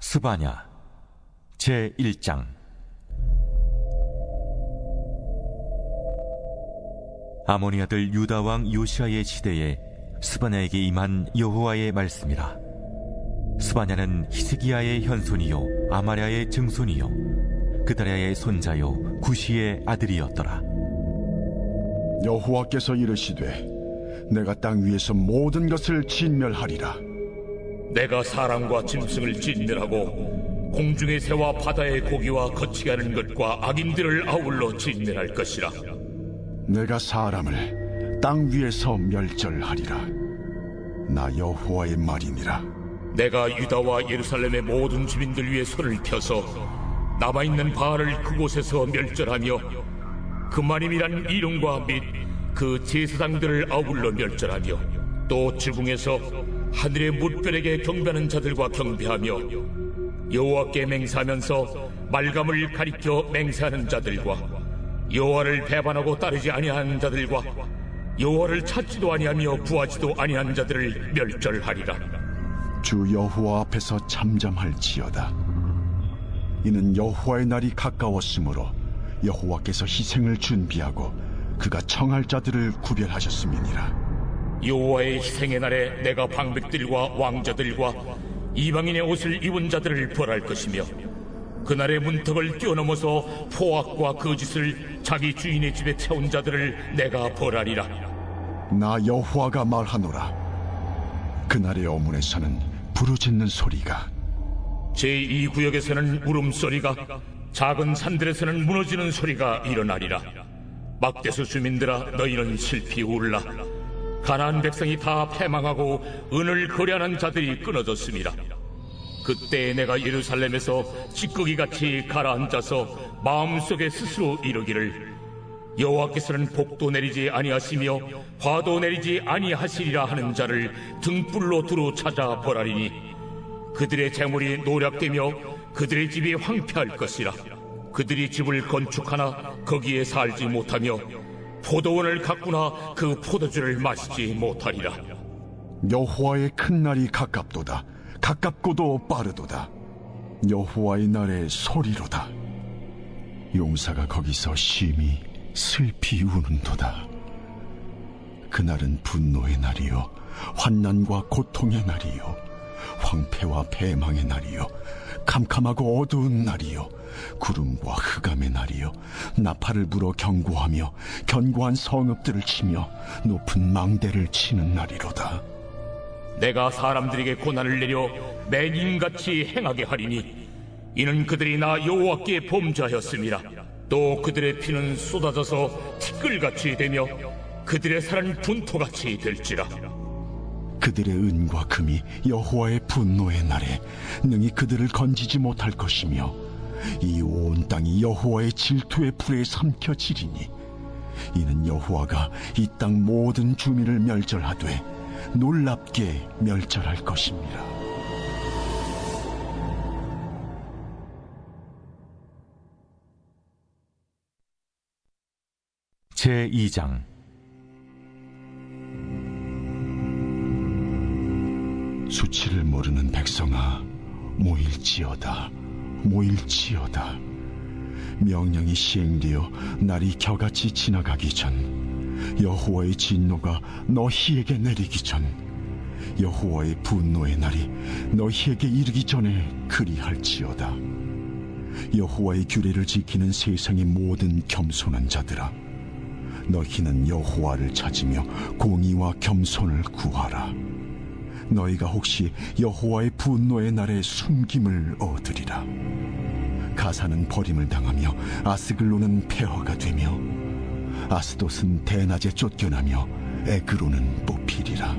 스바냐 제1장. 아모니 아들 유다 왕 요시아의 시대에 스바냐에게 임한 여호와의 말씀이라. 스바냐는 히스기야의 현손이요 아마랴의 증손이요 그다랴의 손자요 구시의 아들이었더라. 여호와께서 이르시되 내가 땅 위에서 모든 것을 진멸하리라. 내가 사람과 짐승을 진멸하고 공중의 새와 바다의 고기와 거치게 하는 것과 악인들을 아울러 진멸할 것이라. 내가 사람을 땅 위에서 멸절하리라. 나 여호와의 말이니라. 내가 유다와 예루살렘의 모든 주민들 위에 손을 펴서 남아있는 바알을 그곳에서 멸절하며 그만임이란 이름과 및 그 제사장들을 아울러 멸절하며 또 지붕에서 하늘의 뭇별에게 경배하는 자들과 경배하며 여호와께 맹세하면서 말감을 가리켜 맹세하는 자들과 여호와를 배반하고 따르지 아니하는 자들과 여호와를 찾지도 아니하며 구하지도 아니하는 자들을 멸절하리라. 주 여호와 앞에서 잠잠할지어다. 이는 여호와의 날이 가까웠으므로 여호와께서 희생을 준비하고 그가 청할 자들을 구별하셨음이니라. 여호와의 희생의 날에 내가 방백들과 왕자들과 이방인의 옷을 입은 자들을 벌할 것이며 그날의 문턱을 뛰어넘어서 포악과 거짓을 자기 주인의 집에 채운 자들을 내가 벌하리라. 나 여호와가 말하노라. 그날의 어문에서는 부르짖는 소리가, 제2구역에서는 울음소리가, 작은 산들에서는 무너지는 소리가 일어나리라. 막대수 주민들아, 너희는 슬피 울라. 가나안 백성이 다 패망하고 은을 거래하는 자들이 끊어졌습니다. 그때 내가 예루살렘에서 찌꺼기같이 가라앉아서 마음속에 스스로 이르기를, 여호와께서는 복도 내리지 아니하시며 화도 내리지 아니하시리라 하는 자를 등불로 두루 찾아 벌하리니 그들의 재물이 노략되며 그들의 집이 황폐할 것이라. 그들이 집을 건축하나 거기에 살지 못하며 포도원을 가꾸나 그 포도주를 마시지 못하리라. 여호와의 큰 날이 가깝도다. 가깝고도 빠르도다. 여호와의 날의 소리로다. 용사가 거기서 심히 슬피 우는도다. 그날은 분노의 날이요 환난과 고통의 날이요 황폐와 패망의 날이요 캄캄하고 어두운 날이요 구름과 흑암의 날이요 나팔을 불어 경고하며 견고한 성읍들을 치며 높은 망대를 치는 날이로다. 내가 사람들에게 고난을 내려 맹인같이 행하게 하리니 이는 그들이 나 여호와께 범죄하였음이라. 또 그들의 피는 쏟아져서 티끌같이 되며 그들의 살은 분토같이 될지라. 그들의 은과 금이 여호와의 분노의 날에 능히 그들을 건지지 못할 것이며 이 온 땅이 여호와의 질투의 불에 삼켜지리니 이는 여호와가 이 땅 모든 주민을 멸절하되 놀랍게 멸절할 것입니다. 제2장. 수치를 모르는 백성아, 모일지어다, 모일지어다. 명령이 시행되어 날이 겨같이 지나가기 전, 여호와의 진노가 너희에게 내리기 전, 여호와의 분노의 날이 너희에게 이르기 전에 그리할지어다. 여호와의 규례를 지키는 세상의 모든 겸손한 자들아, 너희는 여호와를 찾으며 공의와 겸손을 구하라. 너희가 혹시 여호와의 분노의 날에 숨김을 얻으리라. 가사는 버림을 당하며 아스글론은 폐허가 되며 아스돗은 대낮에 쫓겨나며 에그로는 뽑히리라.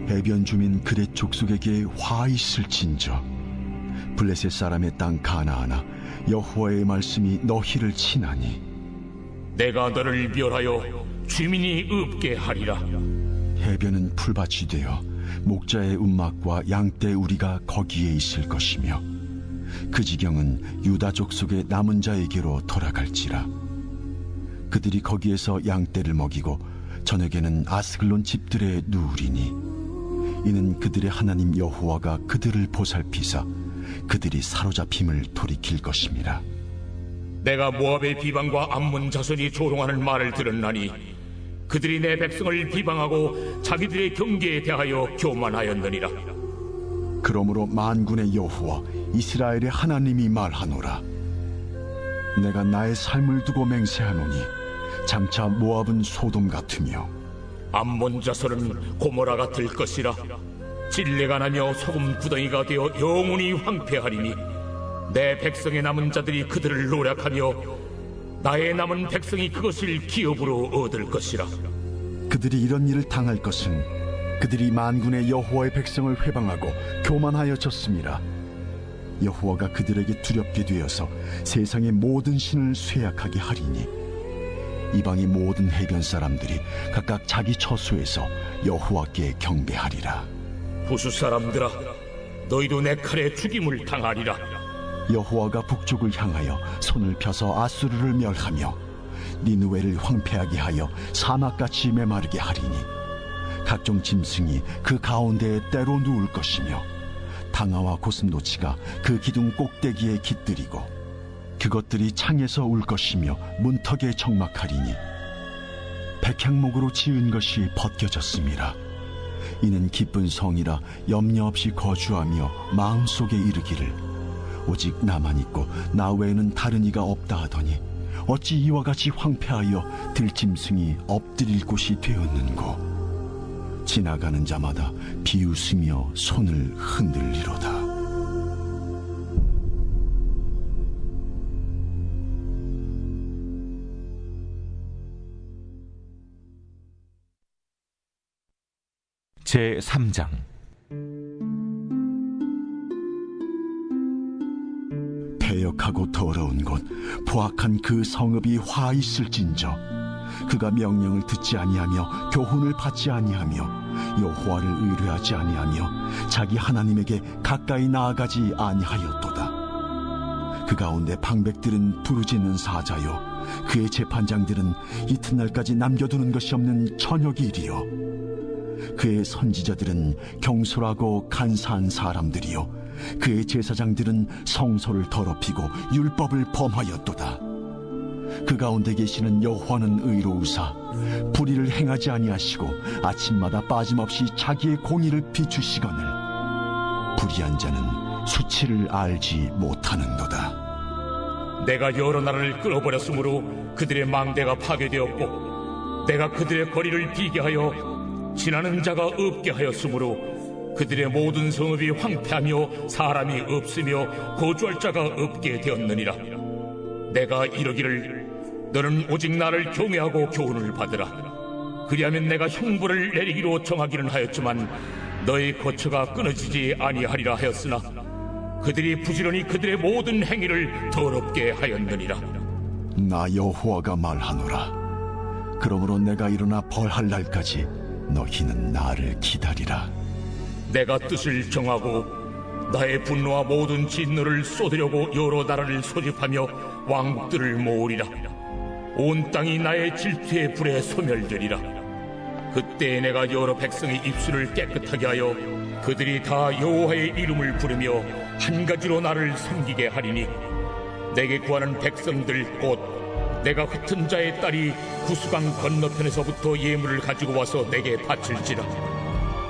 해변 주민 그렛 족속에게 화 있을진저. 블레셋 사람의 땅 가나안아, 여호와의 말씀이 너희를 치나니 내가 너를 멸하여 주민이 없게 하리라. 해변은 풀밭이 되어 목자의 움막과 양떼 우리가 거기에 있을 것이며 그 지경은 유다 족속의 남은 자에게로 돌아갈지라. 그들이 거기에서 양떼를 먹이고 저녁에는 아스글론 집들에 누우리니 이는 그들의 하나님 여호와가 그들을 보살피사 그들이 사로잡힘을 돌이킬 것임이라. 내가 모압의 비방과 암몬 자손이 조롱하는 말을 들었나니 그들이 내 백성을 비방하고 자기들의 경계에 대하여 교만하였느니라. 그러므로 만군의 여호와 이스라엘의 하나님이 말하노라. 내가 나의 삶을 두고 맹세하노니 장차 모압은 소돔 같으며 암몬 자손은 고모라가 될 것이라. 진레가 나며 소금 구덩이가 되어 영원히 황폐하리니 내 백성의 남은 자들이 그들을 노략하며 나의 남은 백성이 그것을 기업으로 얻을 것이라. 그들이 이런 일을 당할 것은 그들이 만군의 여호와의 백성을 회방하고 교만하여졌음이라. 여호와가 그들에게 두렵게 되어서 세상의 모든 신을 쇠약하게 하리니 이방의 모든 해변 사람들이 각각 자기 처소에서 여호와께 경배하리라. 부수 사람들아, 너희도 내 칼에 죽임을 당하리라. 여호와가 북쪽을 향하여 손을 펴서 아수르를 멸하며 니느웨를 황폐하게 하여 사막같이 메마르게 하리니 각종 짐승이 그 가운데에 때로 누울 것이며 당아와 고슴도치가 그 기둥 꼭대기에 깃들이고 그것들이 창에서 울 것이며 문턱에 적막하리니 백향목으로 지은 것이 벗겨졌음이라. 이는 기쁜 성이라 염려 없이 거주하며 마음속에 이르기를 오직 나만 있고 나 외에는 다른 이가 없다 하더니 어찌 이와 같이 황폐하여 들짐승이 엎드릴 곳이 되었는고. 지나가는 자마다 비웃으며 손을 흔들리로다. 제3장. 패역하고 더러운 곳 부악한 그 성읍이 화 있을진저 그가 명령을 듣지 아니하며 교훈을 받지 아니하며 여호와를 의뢰하지 아니하며 자기 하나님에게 가까이 나아가지 아니하였도다. 그 가운데 방백들은 부르짖는 사자요 그의 재판장들은 이튿날까지 남겨두는 것이 없는 저녁이 일이요 그의 선지자들은 경솔하고 간사한 사람들이요 그의 제사장들은 성소를 더럽히고 율법을 범하였도다. 그 가운데 계시는 여호와는 의로우사 불의를 행하지 아니하시고 아침마다 빠짐없이 자기의 공의를 비추시거늘 불의한 자는 수치를 알지 못하는도다. 내가 여러 나라를 끌어버렸으므로 그들의 망대가 파괴되었고 내가 그들의 거리를 비게 하여 지나는 자가 없게 하였으므로 그들의 모든 성읍이 황폐하며 사람이 없으며 거주할 자가 없게 되었느니라. 내가 이러기를 너는 오직 나를 경외하고 교훈을 받으라. 그리하면 내가 형벌을 내리기로 정하기는 하였지만 너의 거처가 끊어지지 아니하리라 하였으나 그들이 부지런히 그들의 모든 행위를 더럽게 하였느니라. 나 여호와가 말하노라. 그러므로 내가 일어나 벌할 날까지 너희는 나를 기다리라. 내가 뜻을 정하고 나의 분노와 모든 진노를 쏟으려고 여러 나라를 소집하며 왕국들을 모으리라. 온 땅이 나의 질투의 불에 소멸되리라. 그때 내가 여러 백성의 입술을 깨끗하게 하여 그들이 다 여호와의 이름을 부르며 한 가지로 나를 섬기게 하리니 내게 구하는 백성들 곧 내가 흩은 자의 딸이 구수강 건너편에서부터 예물을 가지고 와서 내게 바칠지라.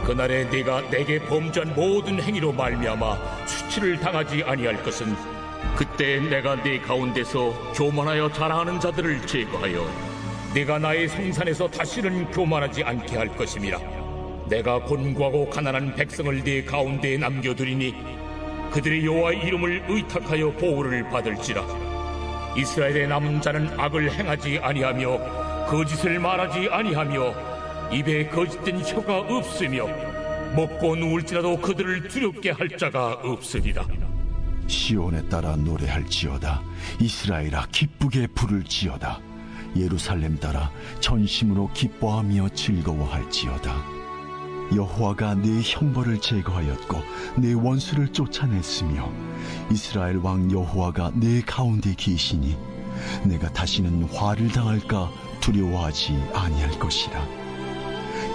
그날에 네가 내게 범죄한 모든 행위로 말미암아 수치를 당하지 아니할 것은 그때 내가 네 가운데서 교만하여 자랑하는 자들을 제거하여 네가 나의 성산에서 다시는 교만하지 않게 할 것임이라. 내가 곤고하고 가난한 백성을 네 가운데에 남겨두리니 그들의 여호와의 이름을 의탁하여 보호를 받을지라. 이스라엘의 남은 자는 악을 행하지 아니하며 거짓을 말하지 아니하며 입에 거짓된 혀가 없으며 먹고 누울지라도 그들을 두렵게 할 자가 없으리라. 시온에 따라 노래할지어다. 이스라엘아 기쁘게 부를지어다. 예루살렘 따라 전심으로 기뻐하며 즐거워할지어다. 여호와가 네 형벌을 제거하였고 네 원수를 쫓아냈으며 이스라엘 왕 여호와가 네 가운데 계시니 내가 다시는 화를 당할까 두려워하지 아니할 것이라.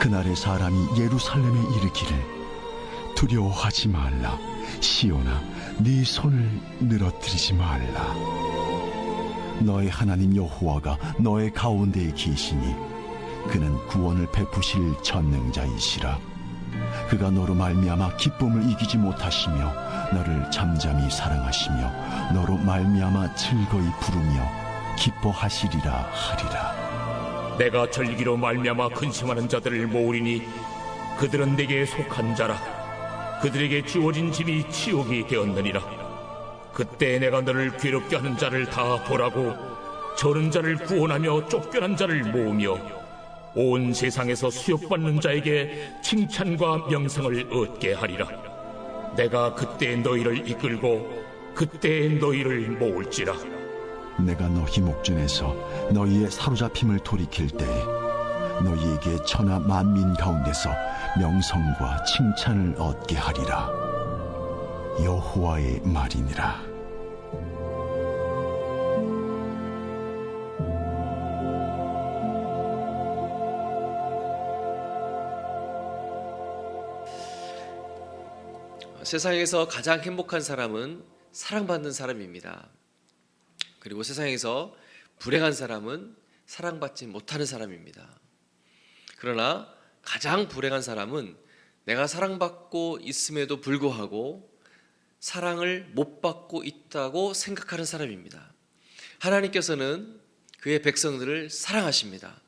그날의 사람이 예루살렘에 이르기를 두려워하지 말라. 시온아 네 손을 늘어뜨리지 말라. 너의 하나님 여호와가 너의 가운데에 계시니 그는 구원을 베푸실 전능자이시라. 그가 너로 말미암아 기쁨을 이기지 못하시며 너를 잠잠히 사랑하시며 너로 말미암아 즐거이 부르며 기뻐하시리라 하리라. 내가 절기로 말미암아 근심하는 자들을 모으리니 그들은 내게 속한 자라. 그들에게 주어진 짐이 치욕이 되었느니라. 그때 내가 너를 괴롭게 하는 자를 다 보라고 저른 자를 구원하며 쫓겨난 자를 모으며 온 세상에서 수욕받는 자에게 칭찬과 명성을 얻게 하리라. 내가 그때 너희를 이끌고 그때 너희를 모을지라. 내가 너희 목전에서 너희의 사로잡힘을 돌이킬 때에 너희에게 천하 만민 가운데서 명성과 칭찬을 얻게 하리라. 여호와의 말이니라. 세상에서 가장 행복한 사람은 사랑받는 사람입니다. 그리고 세상에서 불행한 사람은 사랑받지 못하는 사람입니다. 그러나 가장 불행한 사람은 내가 사랑받고 있음에도 불구하고 사랑을 못 받고 있다고 생각하는 사람입니다. 하나님께서는 그의 백성들을 사랑하십니다.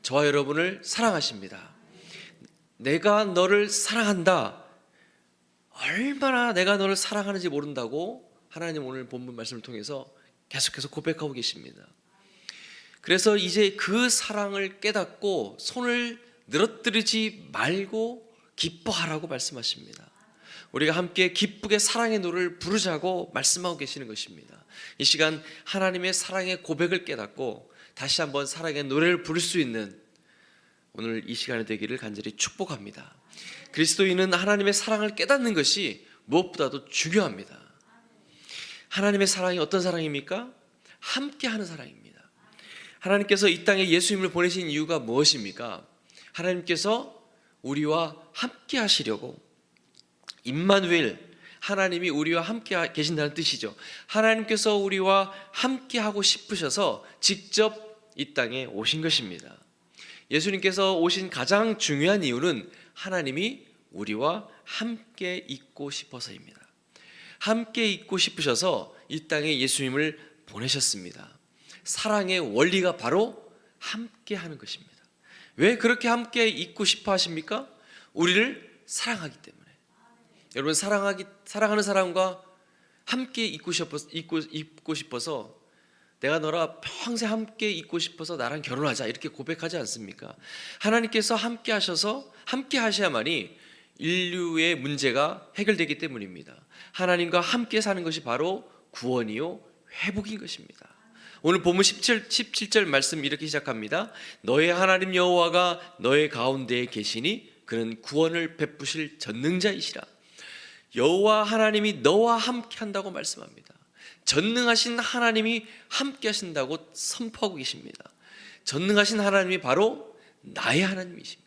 저와 여러분을 사랑하십니다. 내가 너를 사랑한다. 얼마나 내가 너를 사랑하는지 모른다고 하나님 오늘 본문 말씀을 통해서 계속해서 고백하고 계십니다. 그래서 이제 그 사랑을 깨닫고 손을 늘어뜨리지 말고 기뻐하라고 말씀하십니다. 우리가 함께 기쁘게 사랑의 노래를 부르자고 말씀하고 계시는 것입니다. 이 시간 하나님의 사랑의 고백을 깨닫고 다시 한번 사랑의 노래를 부를 수 있는 오늘 이 시간이 되기를 간절히 축복합니다. 그리스도인은 하나님의 사랑을 깨닫는 것이 무엇보다도 중요합니다. 하나님의 사랑이 어떤 사랑입니까? 함께하는 사랑입니다. 하나님께서 이 땅에 예수님을 보내신 이유가 무엇입니까? 하나님께서 우리와 함께 하시려고, 임마누엘, 하나님이 우리와 함께 계신다는 뜻이죠. 하나님께서 우리와 함께 하고 싶으셔서 직접 이 땅에 오신 것입니다. 예수님께서 오신 가장 중요한 이유는 하나님이 우리와 함께 있고 싶어서입니다. 함께 있고 싶으셔서 이 땅에 예수님을 보내셨습니다. 사랑의 원리가 바로 함께 하는 것입니다. 왜 그렇게 함께 있고 싶어 하십니까? 우리를 사랑하기 때문에. 여러분, 사랑하는 사람과 함께 있고 싶어서 내가 너랑 평생 함께 있고 싶어서 나랑 결혼하자 이렇게 고백하지 않습니까? 하나님께서 함께 하셔서 함께 하셔야만이 인류의 문제가 해결되기 때문입니다. 하나님과 함께 사는 것이 바로 구원이요 회복인 것입니다. 오늘 본문 17절 말씀 이렇게 시작합니다. 너의 하나님 여호와가 너의 가운데에 계시니 그는 구원을 베푸실 전능자이시라. 여호와 하나님이 너와 함께 한다고 말씀합니다. 전능하신 하나님이 함께 하신다고 선포하고 계십니다. 전능하신 하나님이 바로 나의 하나님이십니다.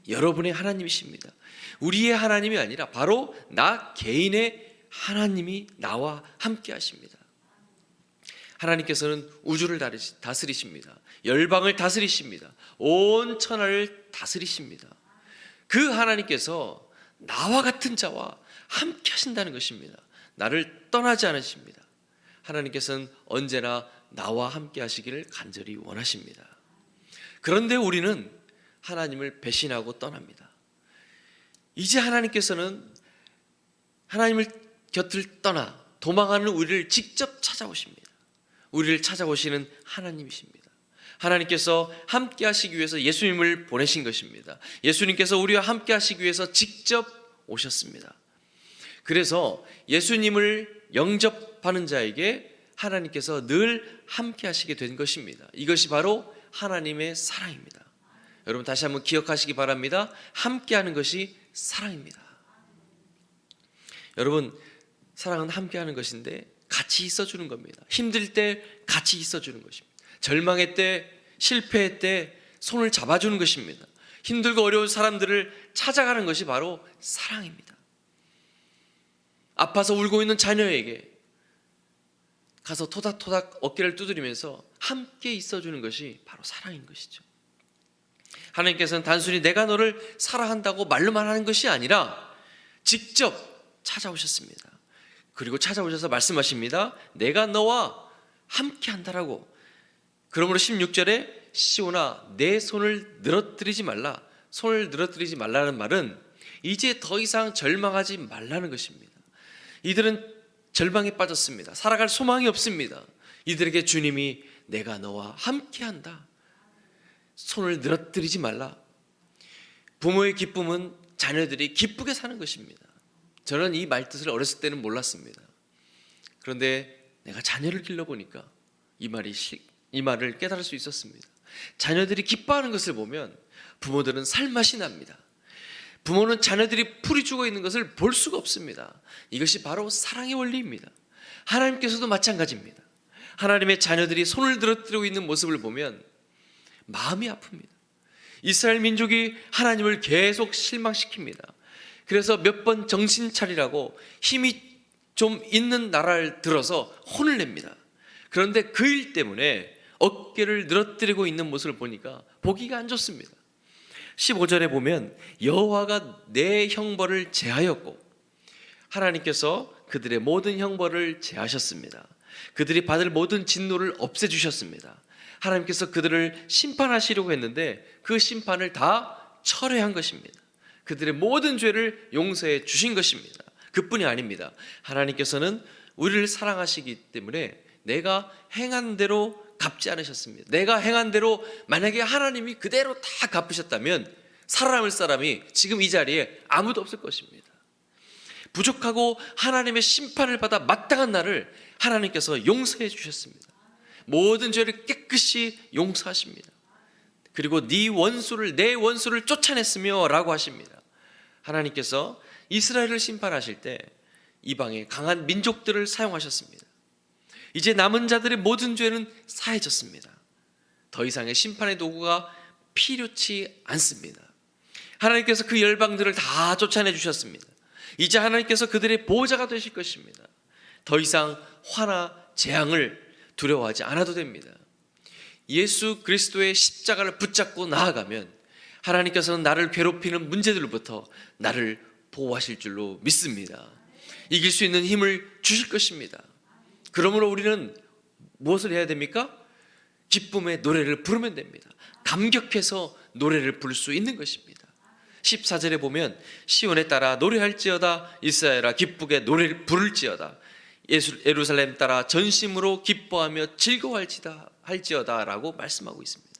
여러분의 하나님이십니다. 우리의 하나님이 아니라 바로 나 개인의 하나님이 나와 함께 하십니다. 하나님께서는 우주를 다스리십니다. 열방을 다스리십니다. 온 천하를 다스리십니다. 그 하나님께서 나와 같은 자와 함께 하신다는 것입니다. 나를 떠나지 않으십니다. 하나님께서는 언제나 나와 함께 하시기를 간절히 원하십니다. 그런데 우리는 하나님을 배신하고 떠납니다. 이제 하나님께서는 하나님을 곁을 떠나 도망하는 우리를 직접 찾아오십니다. 우리를 찾아오시는 하나님이십니다. 하나님께서 함께 하시기 위해서 예수님을 보내신 것입니다. 예수님께서 우리와 함께 하시기 위해서 직접 오셨습니다. 그래서 예수님을 영접하는 자에게 하나님께서 늘 함께 하시게 된 것입니다. 이것이 바로 하나님의 사랑입니다. 여러분 다시 한번 기억하시기 바랍니다. 함께 하는 것이 사랑입니다. 여러분, 사랑은 함께 하는 것인데 같이 있어주는 겁니다. 힘들 때 같이 있어주는 것입니다. 절망의 때, 실패의 때 손을 잡아주는 것입니다. 힘들고 어려운 사람들을 찾아가는 것이 바로 사랑입니다. 아파서 울고 있는 자녀에게 가서 토닥토닥 어깨를 두드리면서 함께 있어주는 것이 바로 사랑인 것이죠. 하나님께서는 단순히 내가 너를 사랑한다고 말로만 하는 것이 아니라 직접 찾아오셨습니다. 그리고 찾아오셔서 말씀하십니다. 내가 너와 함께 한다라고. 그러므로 16절에 시온아 내 손을 늘어뜨리지 말라. 손을 늘어뜨리지 말라는 말은 이제 더 이상 절망하지 말라는 것입니다. 이들은 절망에 빠졌습니다. 살아갈 소망이 없습니다. 이들에게 주님이 내가 너와 함께한다. 손을 늘어뜨리지 말라. 부모의 기쁨은 자녀들이 기쁘게 사는 것입니다. 저는 이 말뜻을 어렸을 때는 몰랐습니다. 그런데 내가 자녀를 길러보니까 이 말을 깨달을 수 있었습니다. 자녀들이 기뻐하는 것을 보면 부모들은 살맛이 납니다. 부모는 자녀들이 풀이 죽어 있는 것을 볼 수가 없습니다. 이것이 바로 사랑의 원리입니다. 하나님께서도 마찬가지입니다. 하나님의 자녀들이 손을 늘어뜨리고 있는 모습을 보면 마음이 아픕니다. 이스라엘 민족이 하나님을 계속 실망시킵니다. 그래서 몇 번 정신 차리라고 힘이 좀 있는 나라를 들어서 혼을 냅니다. 그런데 그 일 때문에 어깨를 늘어뜨리고 있는 모습을 보니까 보기가 안 좋습니다. 15절에 보면 여호와가 내 형벌을 제하였고 하나님께서 그들의 모든 형벌을 제하셨습니다. 그들이 받을 모든 진노를 없애주셨습니다. 하나님께서 그들을 심판하시려고 했는데 그 심판을 다 철회한 것입니다. 그들의 모든 죄를 용서해 주신 것입니다. 그뿐이 아닙니다. 하나님께서는 우리를 사랑하시기 때문에 내가 행한 대로 갚지 않으셨습니다. 내가 행한 대로 만약에 하나님이 그대로 다 갚으셨다면 살아남을 사람이 지금 이 자리에 아무도 없을 것입니다. 부족하고 하나님의 심판을 받아 마땅한 나를 하나님께서 용서해 주셨습니다. 모든 죄를 깨끗이 용서하십니다. 그리고 네 원수를 내 원수를 쫓아냈으며 라고 하십니다. 하나님께서 이스라엘을 심판하실 때 이방의 강한 민족들을 사용하셨습니다. 이제 남은 자들의 모든 죄는 사해졌습니다. 더 이상의 심판의 도구가 필요치 않습니다. 하나님께서 그 열방들을 다 쫓아내 주셨습니다. 이제 하나님께서 그들의 보호자가 되실 것입니다. 더 이상 화나 재앙을 두려워하지 않아도 됩니다. 예수 그리스도의 십자가를 붙잡고 나아가면 하나님께서는 나를 괴롭히는 문제들로부터 나를 보호하실 줄로 믿습니다. 이길 수 있는 힘을 주실 것입니다. 그러므로 우리는 무엇을 해야 됩니까? 기쁨의 노래를 부르면 됩니다. 감격해서 노래를 부를 수 있는 것입니다. 14절에 보면 시온에 따라 노래할지어다 이스라엘아 기쁘게 노래를 부를지어다 예루살렘 따라 전심으로 기뻐하며 즐거워할지어다 라고 말씀하고 있습니다.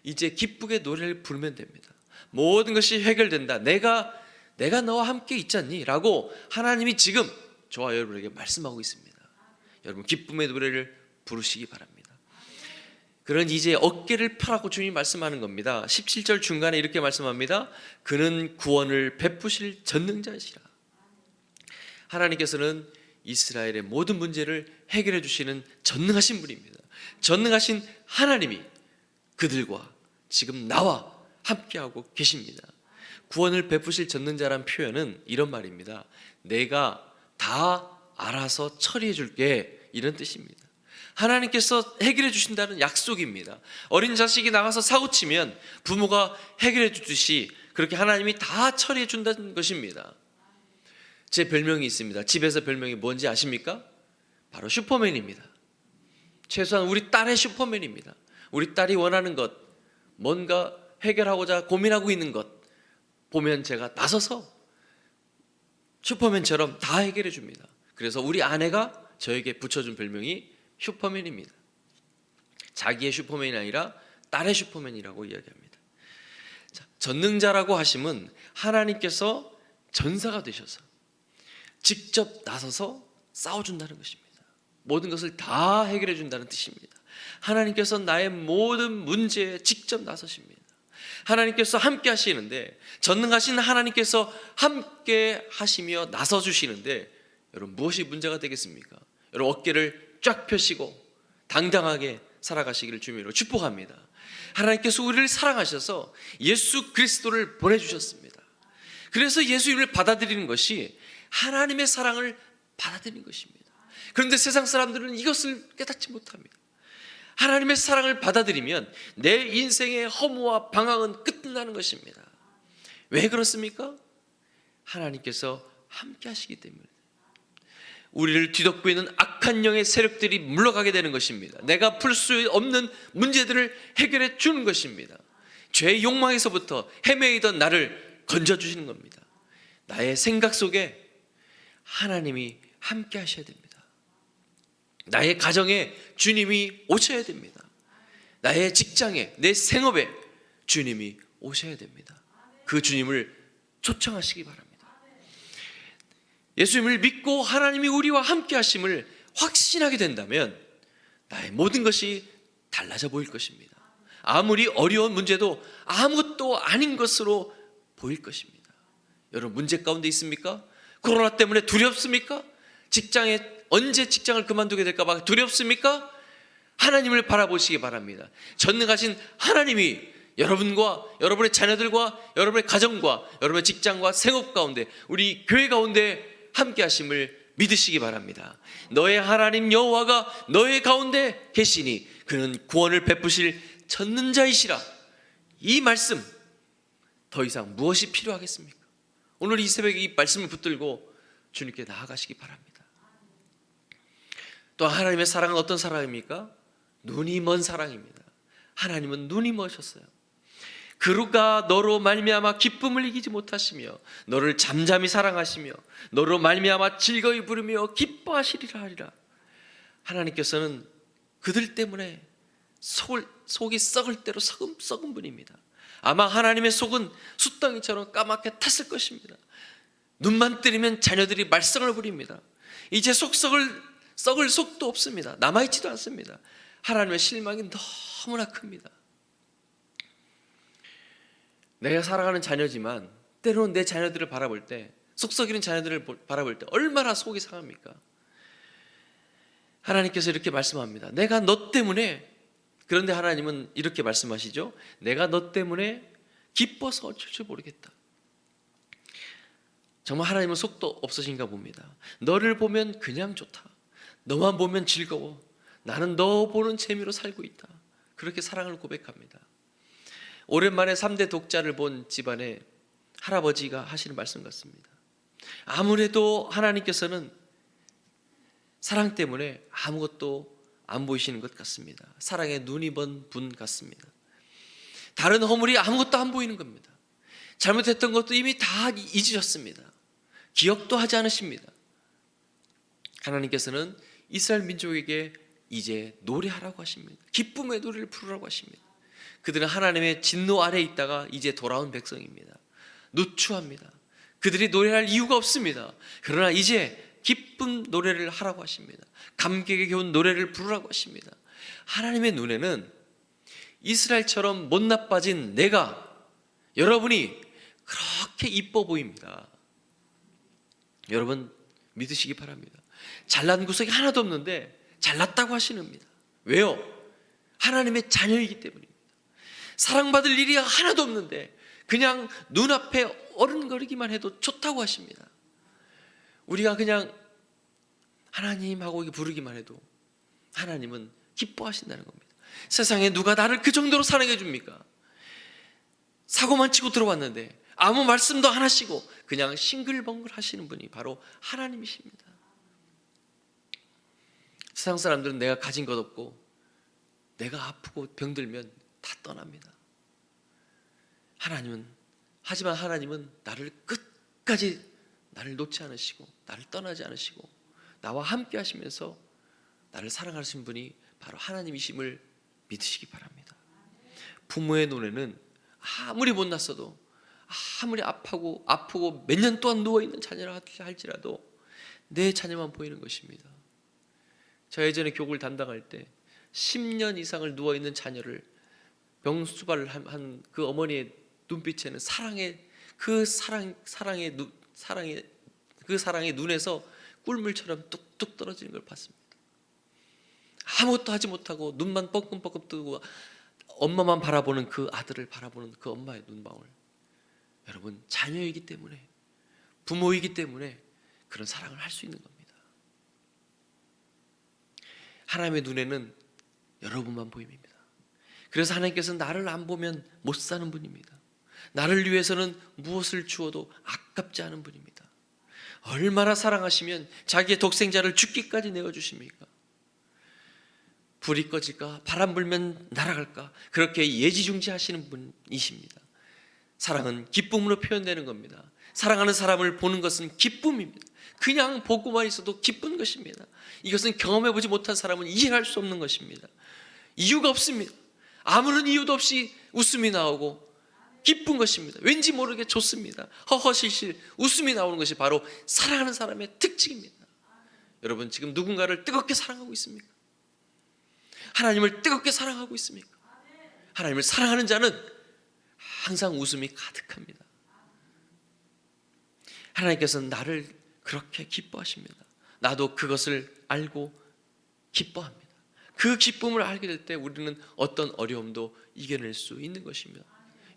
이제 기쁘게 노래를 부르면 됩니다. 모든 것이 해결된다. 내가 너와 함께 있잖니 라고 하나님이 지금 저와 여러분에게 말씀하고 있습니다. 여러분 기쁨의 노래를 부르시기 바랍니다. 그런 이제 어깨를 펴라고 주님이 말씀하는 겁니다. 17절 중간에 이렇게 말씀합니다. 그는 구원을 베푸실 전능자시라. 하나님께서는 이스라엘의 모든 문제를 해결해 주시는 전능하신 분입니다. 전능하신 하나님이 그들과 지금 나와 함께하고 계십니다. 구원을 베푸실 전능자란 표현은 이런 말입니다. 내가 다 알아서 처리해 줄게 이런 뜻입니다. 하나님께서 해결해 주신다는 약속입니다. 어린 자식이 나가서 사고치면 부모가 해결해 주듯이 그렇게 하나님이 다 처리해 준다는 것입니다. 제 별명이 있습니다. 집에서 별명이 뭔지 아십니까? 바로 슈퍼맨입니다. 최소한 우리 딸의 슈퍼맨입니다. 우리 딸이 원하는 것, 뭔가 해결하고자 고민하고 있는 것 보면 제가 나서서 슈퍼맨처럼 다 해결해 줍니다. 그래서 우리 아내가 저에게 붙여준 별명이 슈퍼맨입니다. 자기의 슈퍼맨이 아니라 딸의 슈퍼맨이라고 이야기합니다. 자, 전능자라고 하심은 하나님께서 전사가 되셔서 직접 나서서 싸워준다는 것입니다. 모든 것을 다 해결해 준다는 뜻입니다. 하나님께서 나의 모든 문제에 직접 나서십니다. 하나님께서 함께 하시는데 전능하신 하나님께서 함께 하시며 나서 주시는데 여러분 무엇이 문제가 되겠습니까? 여러분 어깨를 쫙 펴시고 당당하게 살아가시기를 주님으로 축복합니다. 하나님께서 우리를 사랑하셔서 예수 그리스도를 보내주셨습니다. 그래서 예수님을 받아들이는 것이 하나님의 사랑을 받아들이는 것입니다. 그런데 세상 사람들은 이것을 깨닫지 못합니다. 하나님의 사랑을 받아들이면 내 인생의 허무와 방황은 끝나는 것입니다. 왜 그렇습니까? 하나님께서 함께 하시기 때문에. 우리를 뒤덮고 있는 악한 영의 세력들이 물러가게 되는 것입니다. 내가 풀 수 없는 문제들을 해결해 주는 것입니다. 죄의 욕망에서부터 헤매이던 나를 건져주시는 겁니다. 나의 생각 속에 하나님이 함께 하셔야 됩니다. 나의 가정에 주님이 오셔야 됩니다. 나의 직장에, 내 생업에 주님이 오셔야 됩니다. 그 주님을 초청하시기 바랍니다. 예수님을 믿고 하나님이 우리와 함께 하심을 확신하게 된다면 나의 모든 것이 달라져 보일 것입니다. 아무리 어려운 문제도 아무것도 아닌 것으로 보일 것입니다. 여러분, 문제 가운데 있습니까? 코로나 때문에 두렵습니까? 직장에 언제 직장을 그만두게 될까 봐 두렵습니까? 하나님을 바라보시기 바랍니다. 전능하신 하나님이 여러분과 여러분의 자녀들과 여러분의 가정과 여러분의 직장과 생업 가운데, 우리 교회 가운데 함께 하심을 믿으시기 바랍니다. 너의 하나님 여호와가 너의 가운데 계시니 그는 구원을 베푸실 전능자이시라. 이 말씀, 더 이상 무엇이 필요하겠습니까? 오늘 이 새벽에 이 말씀을 붙들고 주님께 나아가시기 바랍니다. 또 하나님의 사랑은 어떤 사랑입니까? 눈이 먼 사랑입니다. 하나님은 눈이 먼셨어요. 그가 너로 말미암아 기쁨을 이기지 못하시며 너를 잠잠히 사랑하시며 너로 말미암아 즐거이 부르며 기뻐하시리라 하리라. 하나님께서는 그들 때문에 속이 썩을 대로 썩은 분입니다. 아마 하나님의 속은 숯덩이처럼 까맣게 탔을 것입니다. 눈만 뜨리면 자녀들이 말썽을 부립니다. 이제 썩을 속도 없습니다. 남아있지도 않습니다. 하나님의 실망이 너무나 큽니다. 내가 살아가는 자녀지만 때로는 내 자녀들을 바라볼 때, 속 썩이는 자녀들을 바라볼 때 얼마나 속이 상합니까? 하나님께서 이렇게 말씀합니다. 내가 너 때문에, 그런데 하나님은 이렇게 말씀하시죠. 내가 너 때문에 기뻐서 어쩔 줄 모르겠다. 정말 하나님은 속도 없으신가 봅니다. 너를 보면 그냥 좋다. 너만 보면 즐거워. 나는 너 보는 재미로 살고 있다. 그렇게 사랑을 고백합니다. 오랜만에 3대 독자를 본 집안의 할아버지가 하시는 말씀 같습니다. 아무래도 하나님께서는 사랑 때문에 아무것도 안 보이시는 것 같습니다. 사랑에 눈이 먼 분 같습니다. 다른 허물이 아무것도 안 보이는 겁니다. 잘못했던 것도 이미 다 잊으셨습니다. 기억도 하지 않으십니다. 하나님께서는 이스라엘 민족에게 이제 노래하라고 하십니다. 기쁨의 노래를 부르라고 하십니다. 그들은 하나님의 진노 아래에 있다가 이제 돌아온 백성입니다. 누추합니다. 그들이 노래할 이유가 없습니다. 그러나 이제 기쁜 노래를 하라고 하십니다. 감격에 겨운 노래를 부르라고 하십니다. 하나님의 눈에는 이스라엘처럼 못 나빠진 여러분이 그렇게 이뻐 보입니다. 여러분 믿으시기 바랍니다. 잘난 구석이 하나도 없는데 잘났다고 하시는입니다. 왜요? 하나님의 자녀이기 때문입니다. 사랑받을 일이 하나도 없는데 그냥 눈앞에 어른거리기만 해도 좋다고 하십니다. 우리가 그냥 하나님 하고 부르기만 해도 하나님은 기뻐하신다는 겁니다. 세상에 누가 나를 그 정도로 사랑해 줍니까? 사고만 치고 들어왔는데 아무 말씀도 안 하시고 그냥 싱글벙글 하시는 분이 바로 하나님이십니다. 세상 사람들은 내가 가진 것 없고 내가 아프고 병들면 다 떠납니다. 하지만 하나님은 나를 끝까지 나를 놓지 않으시고 나를 떠나지 않으시고 나와 함께 하시면서 나를 사랑하시는 분이 바로 하나님이심을 믿으시기 바랍니다. 부모의 눈에는 아무리 못났어도 아무리 아프고 몇 년 동안 누워있는 자녀라 할지라도 내 자녀만 보이는 것입니다. 저 예전에 교육을 담당할 때 10년 이상을 누워있는 자녀를 병수발을 한 그 어머니의 눈빛에는 그 사랑의 눈에서 꿀물처럼 뚝뚝 떨어지는 걸 봤습니다. 아무것도 하지 못하고 눈만 뻐끔뻐끔 뜨고 엄마만 바라보는 그 아들을 바라보는 그 엄마의 눈망울. 여러분, 자녀이기 때문에, 부모이기 때문에 그런 사랑을 할 수 있는 겁니다. 하나님의 눈에는 여러분만 보입니다. 그래서 하나님께서는 나를 안 보면 못 사는 분입니다. 나를 위해서는 무엇을 주어도 아깝지 않은 분입니다. 얼마나 사랑하시면 자기의 독생자를 죽기까지 내어주십니까? 불이 꺼질까? 바람 불면 날아갈까? 그렇게 예지중지하시는 분이십니다. 사랑은 기쁨으로 표현되는 겁니다. 사랑하는 사람을 보는 것은 기쁨입니다. 그냥 보고만 있어도 기쁜 것입니다. 이것은 경험해보지 못한 사람은 이해할 수 없는 것입니다. 이유가 없습니다. 아무런 이유도 없이 웃음이 나오고 기쁜 것입니다. 왠지 모르게 좋습니다. 허허실실 웃음이 나오는 것이 바로 사랑하는 사람의 특징입니다. 여러분, 지금 누군가를 뜨겁게 사랑하고 있습니까? 하나님을 뜨겁게 사랑하고 있습니까? 하나님을 사랑하는 자는 항상 웃음이 가득합니다. 하나님께서는 나를 그렇게 기뻐하십니다. 나도 그것을 알고 기뻐합니다. 그 기쁨을 알게 될 때 우리는 어떤 어려움도 이겨낼 수 있는 것입니다.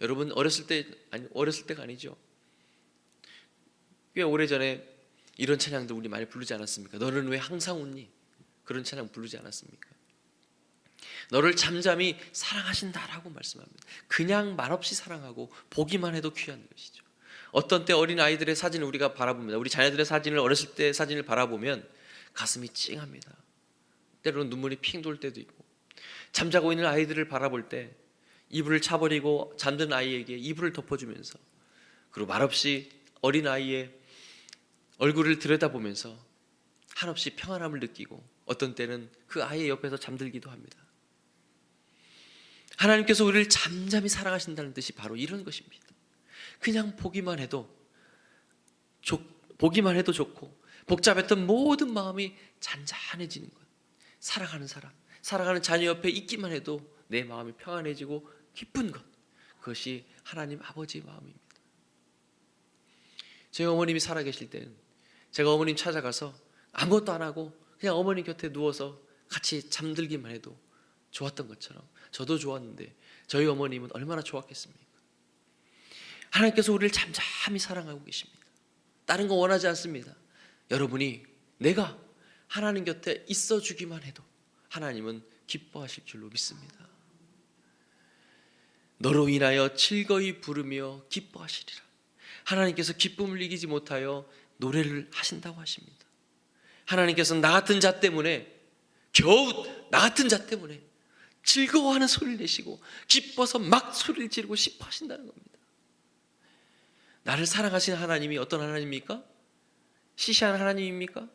여러분, 어렸을 때가 아니죠. 꽤 오래전에 이런 찬양도 우리 많이 부르지 않았습니까? 너는 왜 항상 웃니? 그런 찬양 부르지 않았습니까? 너를 잠잠히 사랑하신다라고 말씀합니다. 그냥 말없이 사랑하고 보기만 해도 귀한 것이죠. 어떤 때 어린 아이들의 사진을 우리가 바라봅니다. 우리 자녀들의 사진을, 어렸을 때 사진을 바라보면 가슴이 찡합니다. 때로는 눈물이 핑 돌 때도 있고, 잠자고 있는 아이들을 바라볼 때 이불을 차버리고 잠든 아이에게 이불을 덮어주면서, 그리고 말없이 어린 아이의 얼굴을 들여다보면서 한없이 평안함을 느끼고, 어떤 때는 그 아이의 옆에서 잠들기도 합니다. 하나님께서 우리를 잠잠히 사랑하신다는 뜻이 바로 이런 것입니다. 그냥 보기만 해도 좋고 복잡했던 모든 마음이 잔잔해지는 것. 사랑하는 사람, 사랑하는 자녀 옆에 있기만 해도 내 마음이 평안해지고 기쁜 것. 그것이 하나님 아버지의 마음입니다. 저희 어머님이 살아계실 때는 제가 어머님 찾아가서 아무것도 안 하고 그냥 어머님 곁에 누워서 같이 잠들기만 해도 좋았던 것처럼 저도 좋았는데 저희 어머님은 얼마나 좋았겠습니까? 하나님께서 우리를 잠잠히 사랑하고 계십니다. 다른 거 원하지 않습니다. 여러분이 내가 하나님 곁에 있어주기만 해도 하나님은 기뻐하실 줄로 믿습니다. 너로 인하여 즐거이 부르며 기뻐하시리라. 하나님께서 기쁨을 이기지 못하여 노래를 하신다고 하십니다. 하나님께서는 나 같은 자 때문에, 겨우 나 같은 자 때문에 즐거워하는 소리를 내시고 기뻐서 막 소리를 지르고 싶어 하신다는 겁니다. 나를 사랑하시는 하나님이 어떤 하나님입니까? 시시한 하나님입니까?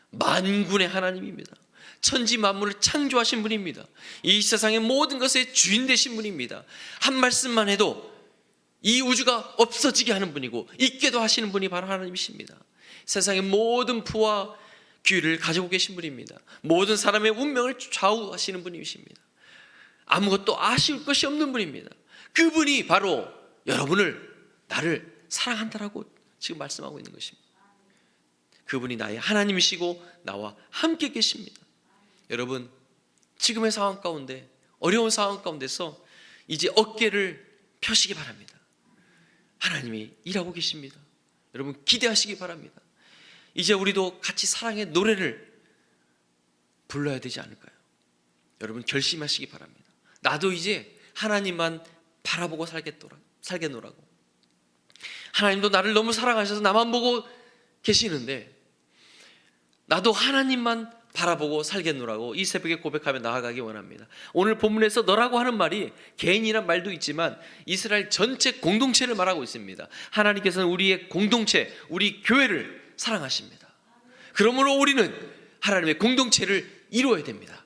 만군의 하나님입니다. 천지 만물을 창조하신 분입니다. 이 세상의 모든 것의 주인 되신 분입니다. 한 말씀만 해도 이 우주가 없어지게 하는 분이고 있게도 하시는 분이 바로 하나님이십니다. 세상의 모든 부와 귀를 가지고 계신 분입니다. 모든 사람의 운명을 좌우하시는 분이십니다. 아무것도 아쉬울 것이 없는 분입니다. 그분이 바로 여러분을, 나를 사랑한다라고 지금 말씀하고 있는 것입니다. 그분이 나의 하나님이시고 나와 함께 계십니다. 여러분, 지금의 상황 가운데, 어려운 상황 가운데서 이제 어깨를 펴시기 바랍니다. 하나님이 일하고 계십니다. 여러분, 기대하시기 바랍니다. 이제 우리도 같이 사랑의 노래를 불러야 되지 않을까요? 여러분, 결심하시기 바랍니다. 나도 이제 하나님만 바라보고 살겠노라고. 하나님도 나를 너무 사랑하셔서 나만 보고 계시는데 나도 하나님만 바라보고 살겠노라고 이 새벽에 고백하며 나아가기 원합니다. 오늘 본문에서 너라고 하는 말이 개인이란 말도 있지만 이스라엘 전체 공동체를 말하고 있습니다. 하나님께서는 우리의 공동체, 우리 교회를 사랑하십니다. 그러므로 우리는 하나님의 공동체를 이루어야 됩니다.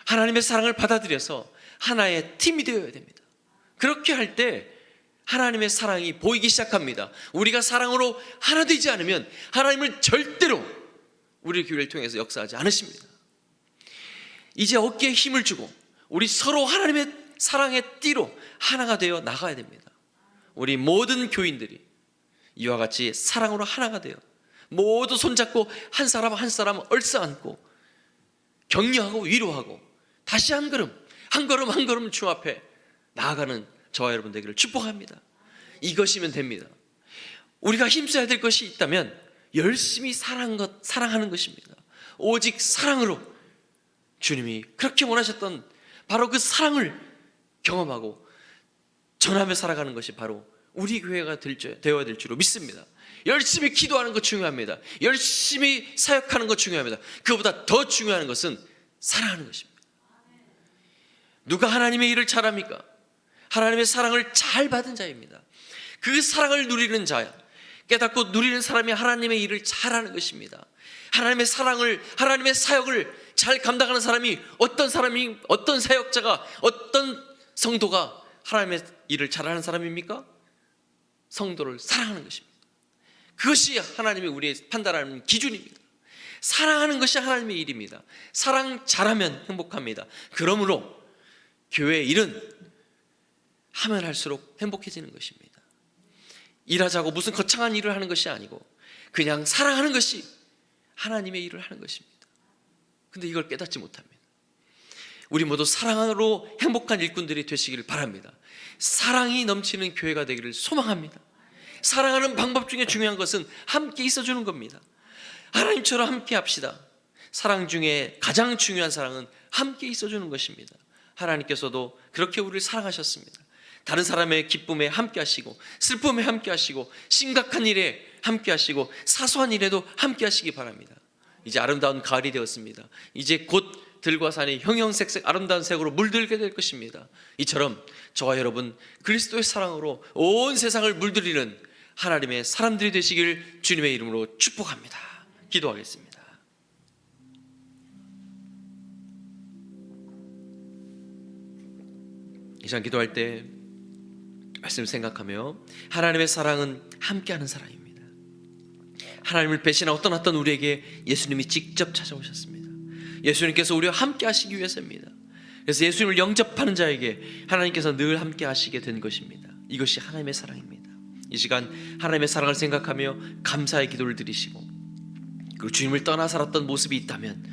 하나님의 사랑을 받아들여서 하나의 팀이 되어야 됩니다. 그렇게 할 때 하나님의 사랑이 보이기 시작합니다. 우리가 사랑으로 하나 되지 않으면 하나님은 절대로 우리 교회를 통해서 역사하지 않으십니다. 이제 어깨에 힘을 주고 우리 서로 하나님의 사랑의 띠로 하나가 되어 나가야 됩니다. 우리 모든 교인들이 이와 같이 사랑으로 하나가 되어 모두 손잡고 한 사람 한 사람 얼싸안고 격려하고 위로하고 다시 한 걸음 주 앞에 나아가는 저와 여러분 되기를 축복합니다. 이것이면 됩니다. 우리가 힘써야 될 것이 있다면 열심히 사랑하는 것입니다. 오직 사랑으로 주님이 그렇게 원하셨던 바로 그 사랑을 경험하고 전하며 살아가는 것이 바로 우리 교회가 되어야 될 줄로 믿습니다. 열심히 기도하는 것 중요합니다. 열심히 사역하는 것 중요합니다. 그보다 더 중요한 것은 사랑하는 것입니다. 누가 하나님의 일을 잘합니까? 하나님의 사랑을 잘 받은 자입니다. 그 사랑을 누리는 자야, 깨닫고 누리는 사람이 하나님의 일을 잘하는 것입니다. 하나님의 사랑을, 하나님의 사역을 잘 감당하는 사람이 어떤 사역자가, 어떤 성도가 하나님의 일을 잘하는 사람입니까? 성도를 사랑하는 것입니다. 그것이 하나님의 우리의 판단하는 기준입니다. 사랑하는 것이 하나님의 일입니다. 사랑 잘하면 행복합니다. 그러므로 교회의 일은 하면 할수록 행복해지는 것입니다. 일하자고 무슨 거창한 일을 하는 것이 아니고 그냥 사랑하는 것이 하나님의 일을 하는 것입니다. 근데 이걸 깨닫지 못합니다. 우리 모두 사랑으로 행복한 일꾼들이 되시기를 바랍니다. 사랑이 넘치는 교회가 되기를 소망합니다. 사랑하는 방법 중에 중요한 것은 함께 있어주는 겁니다. 하나님처럼 함께 합시다. 사랑 중에 가장 중요한 사랑은 함께 있어주는 것입니다. 하나님께서도 그렇게 우리를 사랑하셨습니다. 다른 사람의 기쁨에 함께 하시고, 슬픔에 함께 하시고, 심각한 일에 함께 하시고, 사소한 일에도 함께 하시기 바랍니다. 이제 아름다운 가을이 되었습니다. 이제 곧 들과 산이 형형색색 아름다운 색으로 물들게 될 것입니다. 이처럼 저와 여러분 그리스도의 사랑으로 온 세상을 물들이는 하나님의 사람들이 되시길 주님의 이름으로 축복합니다. 기도하겠습니다. 이 시간 기도할 때 말씀을 생각하며 하나님의 사랑은 함께하는 사랑입니다. 하나님을 배신한 어떤 우리에게 예수님이 직접 찾아오셨습니다. 예수님께서 우리와 함께 하시기 위해서입니다. 그래서 예수님을 영접하는 자에게 하나님께서 늘 함께 하시게 된 것입니다. 이것이 하나님의 사랑입니다. 이 시간 하나님의 사랑을 생각하며 감사의 기도를 드리시고, 그리고 주님을 떠나 살았던 모습이 있다면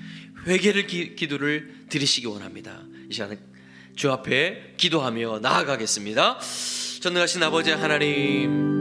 회개를 기도를 드리시기 원합니다. 이 시간에 주 앞에 기도하며 나아가겠습니다. 전능하신 아버지 하나님,